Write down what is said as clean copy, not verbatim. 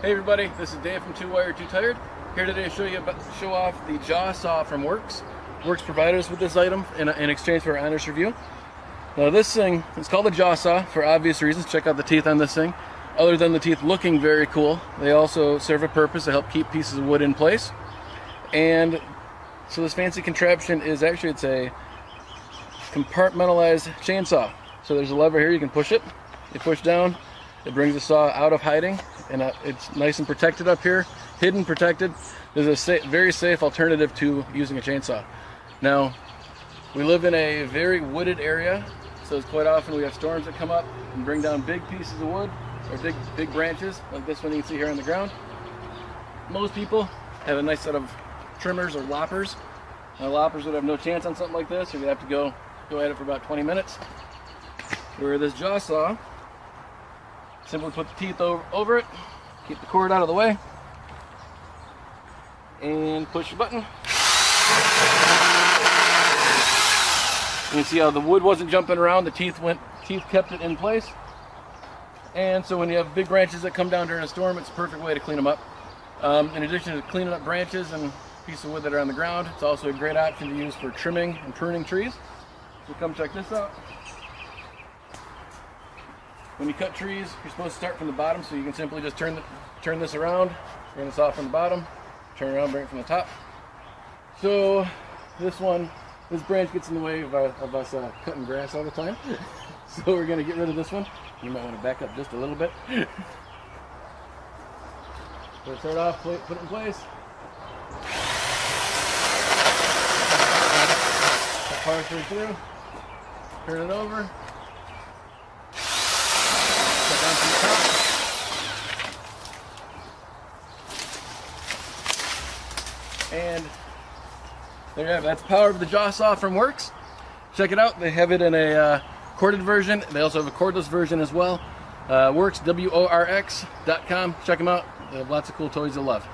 Hey everybody, this is Dave from Two Wired, Two Tired. Here today to show off the JawSaw from WORX. WORX provided us with this item in exchange for our honest review. Now this thing, it's called a JawSaw for obvious reasons. Check out the teeth on this thing. Other than the teeth looking very cool, they also serve a purpose to help keep pieces of wood in place. And so this fancy contraption is actually, it's a compartmentalized chainsaw. So there's a lever here, you can push it. You push down, it brings the saw out of hiding, and it's nice and protected up here, hidden, protected. There's a very safe alternative to using a chainsaw. Now, we live in a very wooded area, so it's quite often we have storms that come up and bring down big pieces of wood, or big branches, like this one you can see here on the ground. Most people have a nice set of trimmers or loppers. Now, loppers would have no chance on something like this. You're gonna have to go at it for about 20 minutes. Where this JawSaw, simply put the teeth over it, keep the cord out of the way, and push the button. You can see how the wood wasn't jumping around, the teeth kept it in place. And so when you have big branches that come down during a storm, it's a perfect way to clean them up. In addition to cleaning up branches and pieces of wood that are on the ground, it's also a great option to use for trimming and pruning trees. So come check this out. When you cut trees, you're supposed to start from the bottom, so you can simply just turn this around, bring this off from the bottom, turn around, bring it from the top. So this branch gets in the way of us cutting grass all the time. So we're going to get rid of this one. You might want to back up just a little bit. So start off, put it in place. Put PowerShare through, turn it over. Down from the top. And there you have it. That's the power of the JawSaw from WORX. Check it out. They have it in a corded version. They also have a cordless version as well. WORX, WORX.com. Check them out. They have lots of cool toys you'll love.